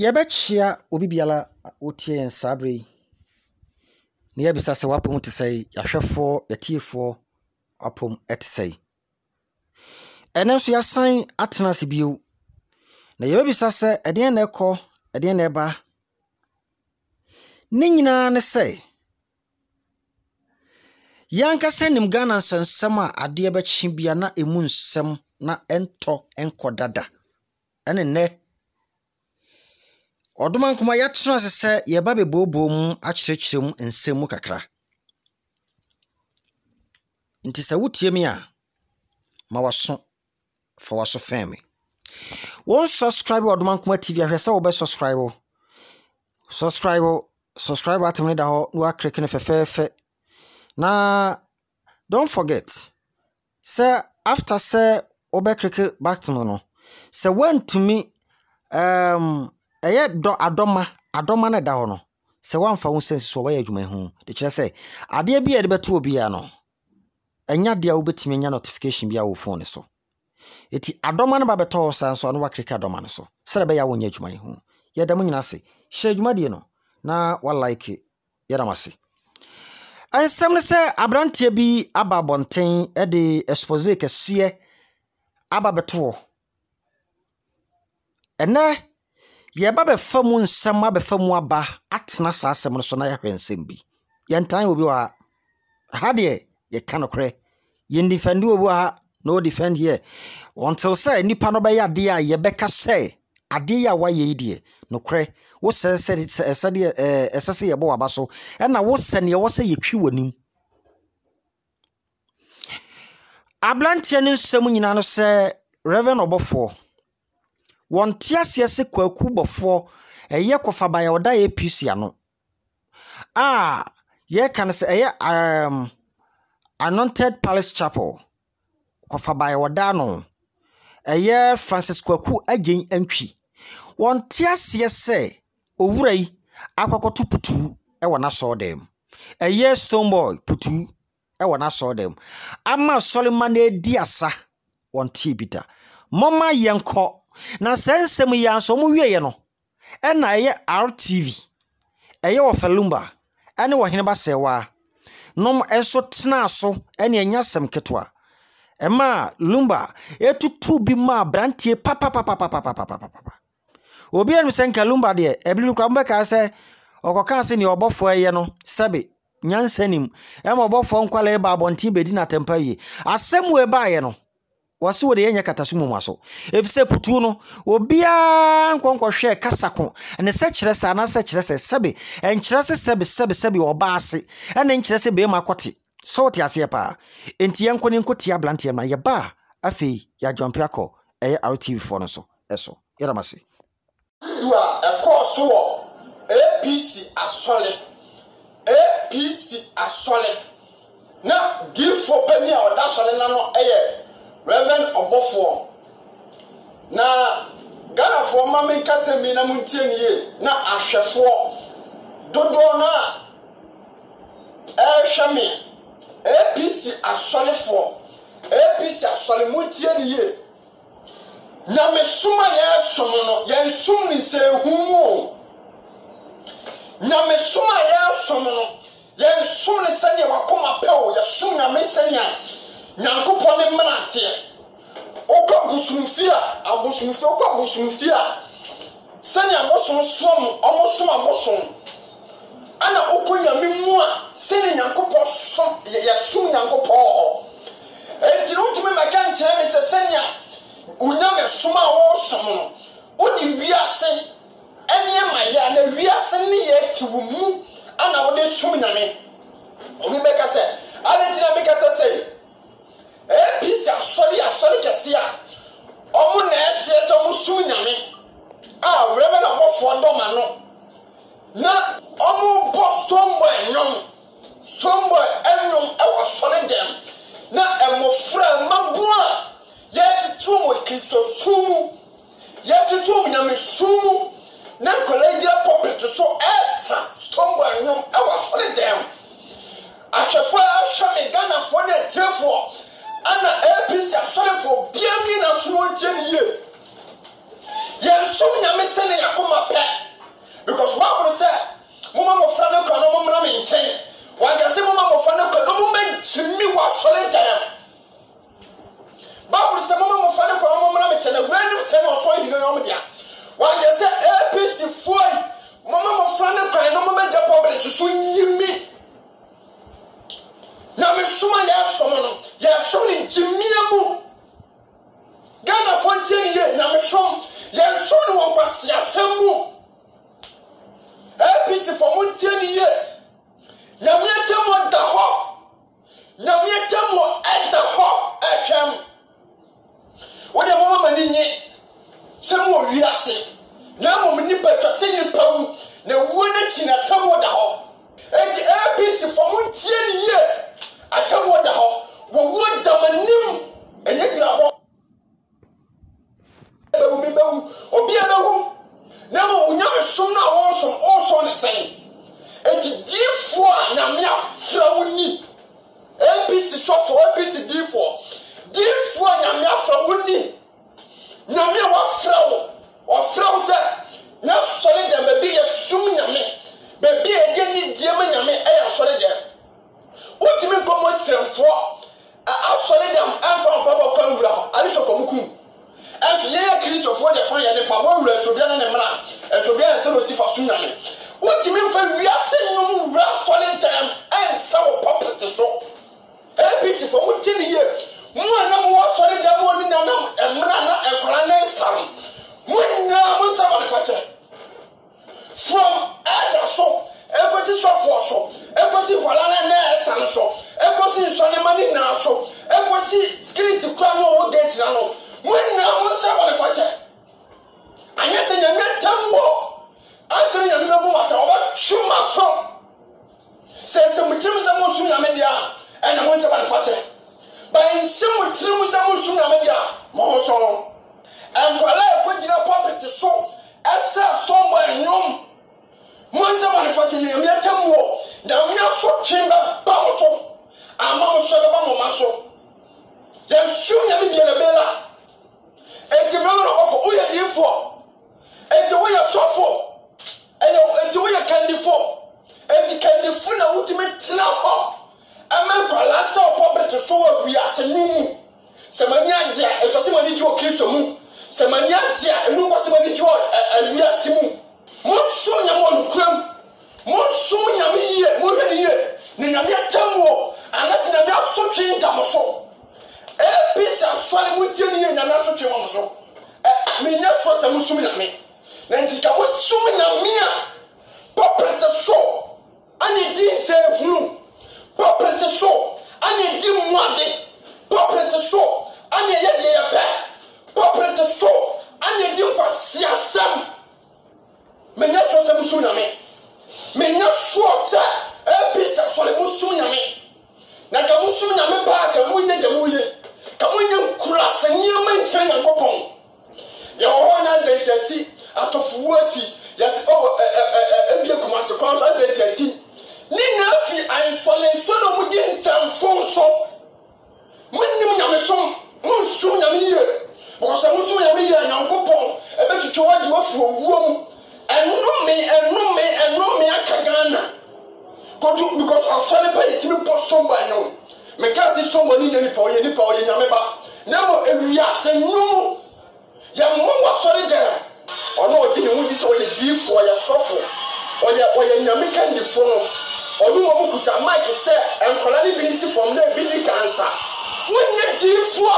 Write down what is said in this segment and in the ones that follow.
Yebechia obi biala otie nsabre ne yebisa se wapom te sei yahwefo yatiefo apom etesei enenso yasan atena se bio na yebisa se eden na ekọ eden na eba ne nyina ne sei yanka senim Ghana nsensem a ade bechi bia na emu nsem na ento enko dada ene ne Oduman kuma yatena se yeba bebobo mu akyerɛkyerɛm nsɛm kakra. Nti se wotie me a ma waso fa waso fami. Won subscribe Oduman kuma TV ahwɛ sɛ wo be subscribe. Subscribe atemne da ho no click ne fefefe. Na don't forget say after say wo be click back to no. Say when to me eye do adoma na da ho no se wamfa wo sense so wa adwuma hu de kire se ade bia de beto obi ya no enya de a wo betimi nya notification bia wo phone so eti adoma na ba beto san so no wa click adoma no so se be ya wo nya adwuma hu ye da mo nyina se hye adwuma de no na wa like ye da mase ansem ne se abrantie bi aba bonten e de expose kese aba beto ene Yeba be famu nsam abefamu aba atena sa asem no so na yahwe nsem bi yentan obi wa ha de ye kanokre ye defend obi wa no defend here until say nipa no be ya de a ye beka say ade ya wa ye die nokre wo sense de esese ye bo waba so na wo sene ye wo say ye twi wanim ablantie ne nsem nyina no say Reverend Obofo Won tiasie se kwaku bofo eye kofa ba ya oda APC ano ye kan se eye Anointed Palace Chapel kofa ba ya oda no eye Francis Kwaku agen antwi won tiasie se owura yi akwakoto putu e wona so dem eye Stoneboy putu e wona so dem ama Solomon edi asa won tibita mama yenko na sensem ya so mu wiye no na ye RTV eye wo Falumba ene wo hene ba sewa nom eso tena so ene anya sem ketwa ema Lumba etutu bi ma brantie papa obi enu senka Lumba de ebili kwa mbeka se okoka se ni obofo eye no sebe nyansanim ema obofo nkwala eba abontin bedi na tempa yi asem we ba ye no wasi wo de yenya katasumu maso efise putu no obia nkonkwohwe kasako ne se kyerese na se kyerese sebe enkyerese sebe oba ase ene nkyerese be makote so ti ase pa enti yenkoni nkoti ablante ma ye ba afi ya jompe akọ eye RTV4 no so eso yeramase dua ekoso wo APC asole na difo pani a oda sole na no eye Reverend Obofo na Ghana for mama kase mi na muntie nie na ahwefo dodo na hweme APC asolefo APC asole muntie nie na mesuma ye som no ye nsum ni se humo na mesuma ye som no ye nsum ni se ne wakoma pewo ye sum na mesania Nyankopon ne mrate okobusumfia okobusumfia sani abosom som omosom ana okonya mimu a sani Nyankopon som ya sum Nyankopon enti no tumi maka nkyere me se sani a unyame som a wo som no odi wiase ene maya na wiase ne ye tiwumu ana wo de sum nyame obi beka se alentina beka se APC asori kesia omu na ese so musu nyame Reverend Obofo doma no na omu bo Stoneboy enom e wo sori dem na emofra mabua ye titu mo Kristo sumu ye titu mo nyame sumu na collegial pulpit so esa Stoneboy enom e wo sori dem ahwefo ahweme Ghana fo na tiefo ana APC asole for biami na so wontie ye Yen som nyame sene yakoma pe. Because Bible say, mama mo fra no kan no mra me nchen. Wan ka se mama mo fra no kan no mo mentimi wa sole dan. Bible say mama mo fra no kan no mra me nchen. When say no so hino yom dia. Wan ka se APC foi. Mama mo fra no kan no mo beja pobre to so yimi. Na me suma ya so no. Ya so ni jimia mu. Gana fontier ye na me som. Ya so ni won kwase asemu. APC for montier ye. Na me temo da ho. Na me temo e da ho atwam. Wo de mama mani nye. Se mo wiase. Na mo ni betwase ni pawu. Na wo na chi na temo da ho. Enti APC for montier ye. Atamo da ho. Wo wo da manim. Enye dia ho. Obi abehu na mo unyame som na wonsom also ne sen enti difo na me afra woni APC sofo APC difo na me afra woni na me wafra wo se na sole dem be ye sum nyame be e de ni die ma nyame e ya sole dem otimi komo sremfo asole dem anfa papa kwa wura ho ali so komukum. As ye Christ for the fire the power will so be an emra and so be a seno si for suname. What you mean for we are saying no solid time and so property so. APC for mutin here. Mo na mo solid time woni na emra na ekwara na sare. Mo na mo sa manufacture. From other so EPC so for so. EPC kwala na sare so. EPC so ne mani na so. EPC script kwa no get na no. When now one say what if I anya say you met tamwo answer you no bo mata oba chuma from say some trim some musu na media and I want say what if by some trim some musu na media mo so and kwala e ko gina property so esa storm by nyom mo say what if you met tamwo na me so twemba ba mo so ama mo so ba mo ma so dem shu nya me na bela. Eti vema no ofo uye difo. Eti uye sofo. Eti uye kandifo. Eti kandifu na ultimate na ho. Amen kwala sa pobre to so wi asenu. Semani adia eto se mani jo Kristo mu. Semani adia enu ko se mani jo wi asemu. Mo so nya mo nukram. Mo so nya me ye, mo hwe ne ye. Ni nya me tamwo. Anase nya me asotwe ndamoso. APC aswale mutie ni nya na so twe mo so me nya fo se musum na me na ntika wo sum na me a poprete so ani din se hunu poprete so ani din muade poprete so ani ye de ye pe poprete so ani din kwasi asam me nya fo se musum na me nya fo se APC aswale musum na me na ka musum na me ba ka munye de muye kamunye kurasa nyama nkyerɛ Nyankopɔn ya ho na adventisi atofuo asi yes ebie kumase kwanso adventisi ni na fi ansole so no mu di nsamfo so munnim nyamesom munsum nyame yie because munsum nyame yie Nyankopɔn ebetwetwe wadi wafu owuom enome akagana because asole pa yetimi postom ba no me ka si sombo ni nipa oye nyame ba na mo ewiase num ya mo wa sori dem ono odi ni hu bi so oye difo ya sofo oye nyame kan difo onu mo kuta mic se enkola ni bi nsi from na bi di cancer wonye difo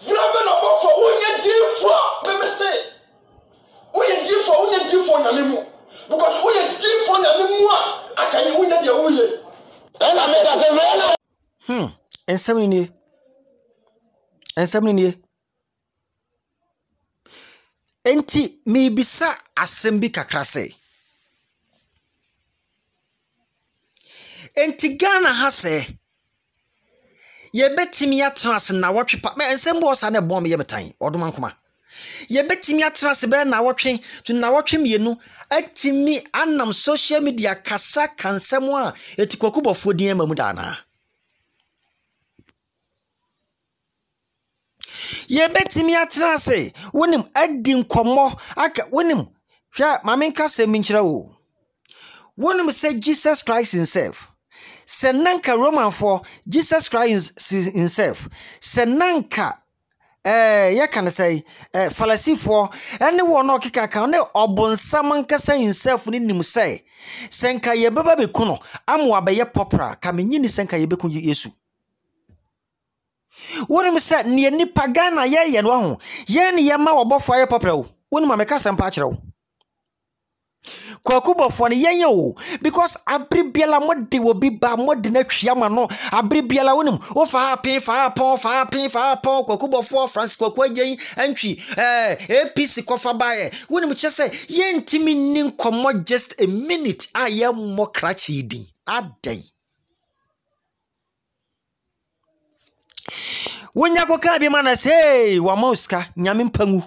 vrave no bofo wonye difo me say wonye difo nyame mu because wonye difo nyame mu a akanye wonye de woye ena me da se rena ensam ni enti me bisa asem bi kakra se enti Ghana ha se ye betimi atras na wotwe pa me ensem bo sa na bom ye metan odoma nkoma ye betimi atras be na wotwe tu na wotwe mienu atimi anam social media kasa kansem a etikokubofo din mamu dana ye betimi atena se wonim adi nkomo aka wonim hwa mamenka se minkyira wo wonim say Jesus Christ himself se nanka Roman for Jesus Christ himself se nanka ya can say fallacy for anyone no kika kan ne obonsam nkasa himself ni nim say senka ye baba be kuno amwa be ye popra ka menyi ni senka ye be kun Yesu wonim say ne ni pagana ye no ho ye ne ye ma obofo ye popra wo wonim ameka sempa akire wo kwakubofo ne yenye wo because abribiala mode wo bi ba mode na twiama no abribiala wonim wo fa pin kwakubofo Francis kwakwagen antwi APC kofa bae wonim chese yentimi ni nkomo just a minute aye mo krachi din adai wonya ko ka bi mana say wa moska nyame mpangu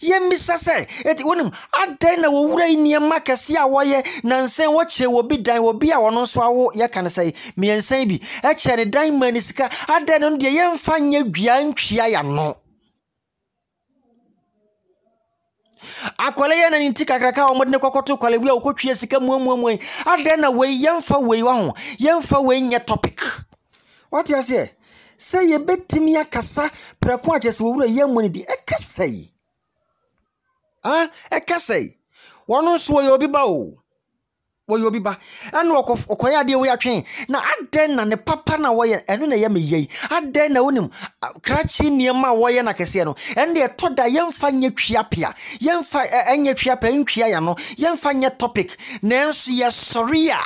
yemisa say eti wonim adan na wo wura niema kese a woye nansen wo che wo bi dan wo bi a wono so awo ye kan say miensan bi e che ne dan manisika adan no de yemfa nya dua ntwia ya no akwale ye na nti kakraka o modne kokoto kwale wi a okotwie sika muamuamu adan na we yemfa we wa ho yemfa we nya topic what you say ye betimi akasa preko agese wo wura yemmu ni di ekasai ekasai wono so wo yobi ba o wo yobi ba anu okoya de we atwen na aden na ne papa na wo ye enu na ye meyei aden na wonim krachi niema wo ye na kese no ende etoda yemfa nya twiapia yemfa enya twiapa ntwia ya no yemfa nya topic na enso ye soria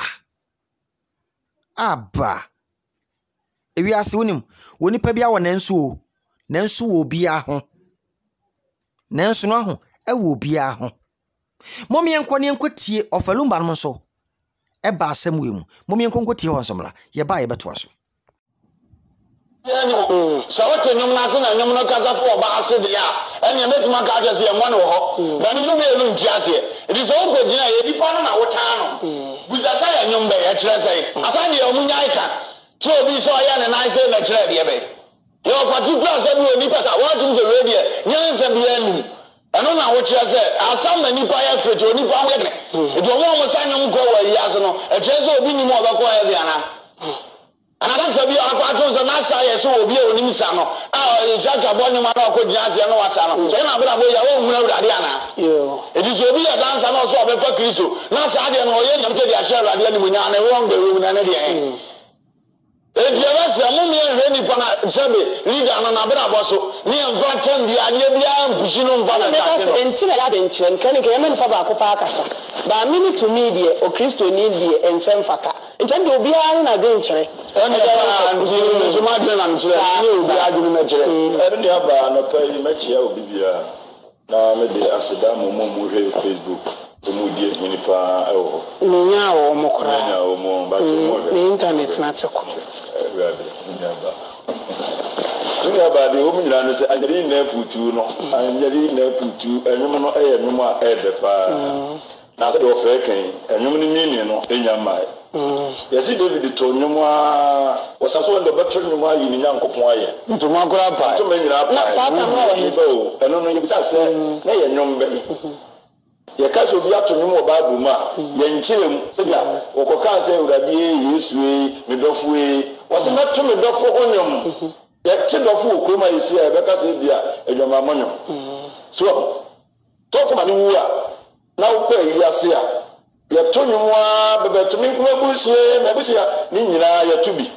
aba ewi ase wonim woni pa bia wo na enso wo bia ho na enso no ho ewo bia ho momi enkone enkotie ofalumba no so eba asem we mu momi enkonkotie ho nsomla ye ba ye beto aso so what nyom na so na nyom no kasa fo ba ase de ya enya metuma ka ase ye mo ne ho na ni no me lu nti ase it is all good na ye bi pa no na wo tan no busasa ya nyom be ya kire sai asa ne omu nyai ka so bi so ya ne na ase na kire de be yo particular se bi oni pasa what tum se radio nyansa bi anu eno na wo kire se asam na nipa ya fete oni pa we ne e do mo sa nyom ko wa yi ase no e kire se obi ni mo ba ko ya bi ana another sabi akwato so na sa ye so obi oni misa no ja tabo nyoma na ko gina ase no wasa no so na bra bo ya wo huna urade ana e di so obi ya dansa na so obefa Kristo na sa de no ye nyam ke dia share urade ni munya na wo ngbe wo na ne de e dia ba se mo me hwe ni pa na sebe leader no na bra bo so ni enfa tem dia anye bia mpushi no mfa na ta no enti na de nkyerem kan ke yema nfa ba ko pa akasa ba mini to me die o Kristo ni die ensem faka enti de obi a na de nkyere ene da anti no so ma de na nkyere ni obi adwunu na kyere ene ne aba na pa yi machia obi bia na me de aseda mo hwe Facebook to mu die hini pa ewo nya wo mo kora nya wo mo ba to mo ni internet na tseko Tunya ba de o mu nyira no se anjeri na putu no anjeri na putu enum no eye num a ede pa na se de ofe kan enum ni mini no enya mai yesi David to nyum a wasaso ndo beto nyum a yi ni nyankopon aye ntuma kora pa ntuma nyira pa na sa ta mo wa ni bo eno no yebisa se na ye nyum be ye ka so bi ato nyum o Bible ma ye nkyerem se bia okoka se urade Yesu me dofo wase meto me dofo onyum ye ti dofo okoma yesi e be ka se bia edwama monyum so to ma ni wu a na wo kwa yi ase a ye to nyumwa bebetumi kuma busue na busua ni nyina ye tubi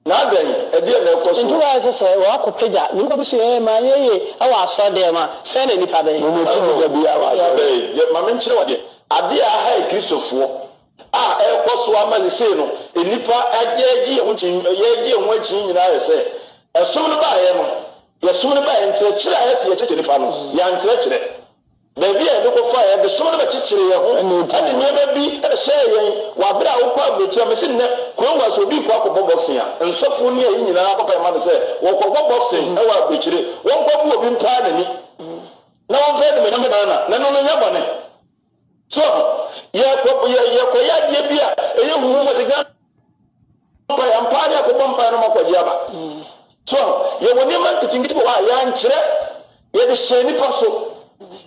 na adan e de na ekoso ntuwa sese wa akopega ni ko busue ma yeye awa aso de ma se na nipa be mo tubi da bia wa be ye ma men kire wade ade a ha Kristofo a ekoso ama se no enipa ajeji ho chin ye je ho chin nyina ye se esom no ba ye no ye som no ba ye ntre kire a ye se ye kire nipa no ya ntre kire baby e ko fa e be so na be chichire ye ho ade nyema bi e share yen wa bra wo kwa gbetia me sin ne ko ngwa so bi kwa ko boxing a nsofo ni e nyina akọpa ma se wo ko boxing e wa gbechire won kwa bu obi mpa na ni na won fe de me na no nya bone so ye ko ya die bi a e ye hu mo se ga pa ya mpa ni akọpa mpa no makwaji aba So ye woni man kitingiti wa ya nkyere ye de hyɛ nipa so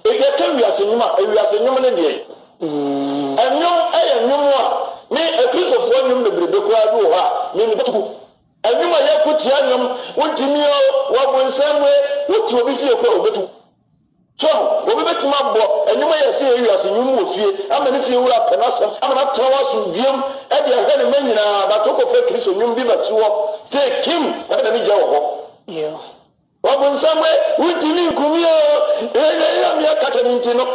e ye ka wiase nyuma e wiase nyuma ne de ɛnyom ɛyɛ nyum a me ekrisofo nyum bebrebe kwa bi wo ha me betuku ɛnyum a ye kutia nyum wontimi o wo bonsamwe wotu obi fie kwa obetu so obi betima bo ɛnyum a ye se ye wiase nyum wo fie ama ne fie wura penasem ama na trawa so biem e de ahɛ ne manyina ba to ko fe kristo nyum bi batuo se kim e de ne gye wo ho yeah Wabunsamwe wutimi nkumio ya mi akata ninti no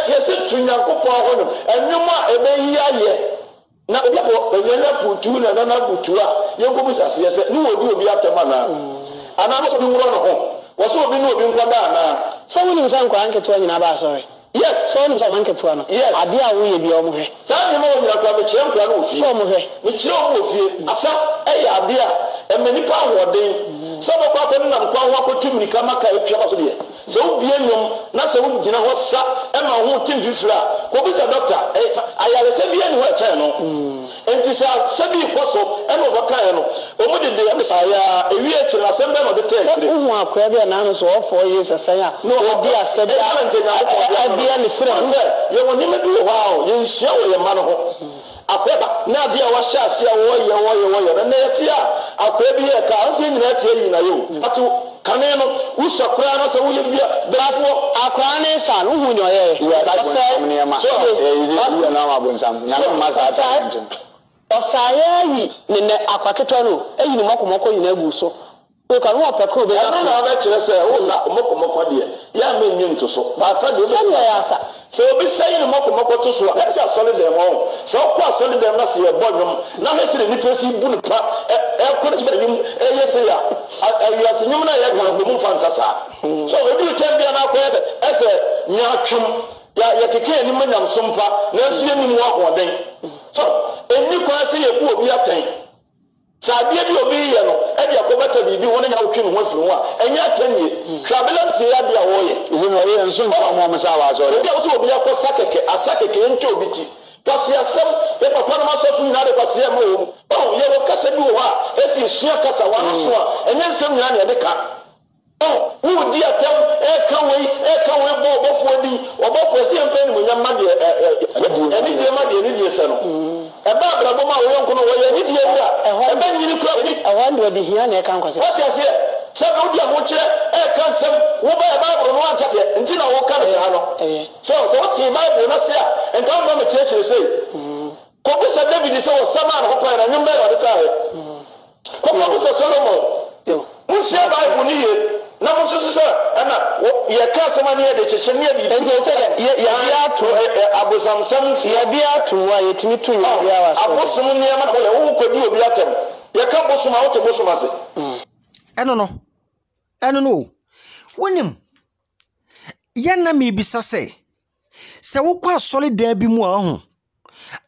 yesi tunyankopon ho no enwuma ebeyi aye na obiapo enyana putu na na butu a yenkobu sase yese ni wodi obi atema na ana no so bi wuro no ho wo so obi ni obi nkwada na so woni nsan kwa anketo nyina ba sorry yes so nsan anketo no yes ade a wo ye bi omo hwe sa ni mo nyina kwa me kyerem kwa no ofie so omo hwe me kyerem mo ofie asa eya ade a emenipa ahoden so baba ko nam kwa ho akotum nika maka epia so de so ubie nwom na se wo gina ho sa e ma ho tim fifira ko bi se doctor ayare se bie ni ho eche no enti se bi koso e no vakan no o mu de de sa ya ewi eche na se mbe no de ta ekire hu akwa bia na no so o 4 years asan a no odi asabi a bia ni fira ye woni me du ho a ye nhia wo ye ma no ho akweba na dia wa sha ase a wo ye na etia akwebi ye ka anse nyina tie yi na yo ati kane no usakura na se wo ye bia brafo akwa ne sa no hu nyoye so ye na ma bonsam na ma sa ta ntin osaya yi ne akwaketo no eyi ni mokomoko nyina gu so o ka no opeko be na na ba kire se wo sa mokomoko de ya me nyi nto so ba sa de so ya sa so obi say ni mokomoko to so e say solid dem o so kwa solid dem na se ye bodwom na he se ni pesi bu ni pa e ko ti be nim e ye se ya awia se nyum na ye ga ko mu fansa sa so obi tem bia na ko e se nya twum ya keke ni manyam sompa na su ye ni mu ahoden so eni kwa se ye bu obi aten sabia bi obi ye no e dia ko beta bibi wona nya otwe no ho afiri ho a enya atanye travelant ya dia wo ye ihu no ye nso nfa mo msa wa so dia wo so obi akosa keke asakeke ntwe obi ti kwasi asem ye papa no masofu nyina de kwasi am o ye wo kasa bi wo ha esi sua kasa wa so a enya nsem nyina na ye de ka wo di atem e kan we bo bofo di obofo esi emfa ni munya ma de eni die ma de eni die se no eba abrabo ma wo yonko no wo ye ni die wura eba nyini kura bi awando bi hia na e kan kwase wati ase se wo di aho kire e kan sem wo ba eba abro no anta se nti na wo kan se ha no so wo ti bible na se a enka wo me kire sei ko bi se David se wo sama na ho pa na nyumba wa de sa he ko bi se Solomon musia bible ni ye na mususu se ana ye ka sema ni de chechemia bi enti se ya bia to abosamsam ya bia to wa yetimi to ya bia wa so abosom ni ma ko ye wo kodi obi atem ye ka bosom a wo te bosom ase eno no wonim ye na me bisa se wo kwa solid dan bi mu a ho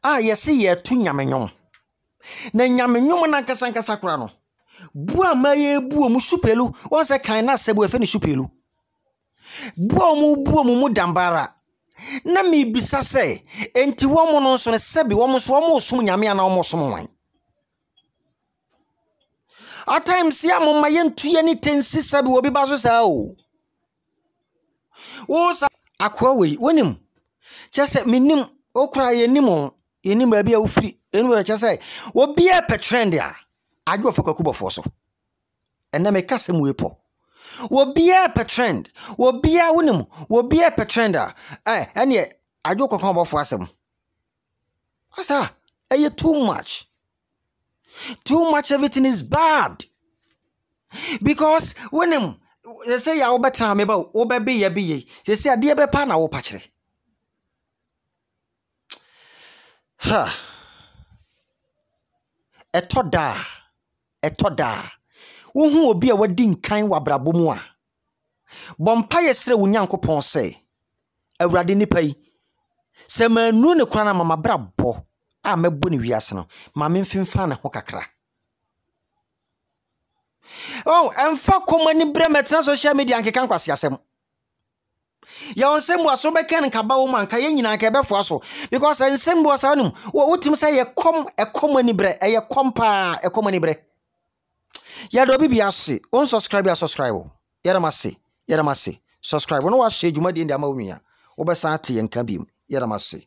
a ye se ye tu nyamenyom na nyamenyom na nkasa kura no bua maye bua mu supelu won se kan na sebu efe ni supelu bua mu dambara na me bisa se enti wo mu no so ne sebi wo mu so wo mu sum nyame ana wo mu sum wan at times ya mo maye ntuye ni tensi sebi wo bi ba so sa o wo sa akwa we wonim chese minim okura ye nim ba bia wo firi enu we chese wo bia petrend a adwo fo kakubofo so ena me kase mu epo wo bia petrend wo bia wonim wo bia petrenda ene adwo kokon bofo asem asa too much everything is bad because wonim they say ya wo betra me ba wo be be ya biye they say ade be pa na wo pa kire ha etoda wo hu obi a wadi nkan wabrabo mu a bompa yesre wo nyankopon se awurade nipa yi se manu ne kura na mama brabo a mebo ne wiase no ma memfimfa na ho kakra emfa komani bremetra social media nkekan kwase asem ya onsem bo aso beka nka ba wo manka ye nyina nka befo aso because ensem bo asanum wo tim say ye komani bre ye kompa e komani bre Yado bibi ase. On subscribe ya subscribe. Yada mase. Subscribe. Ono wa share dwumadi ndi ama onua. Wo be san te yenka biem. Yada mase.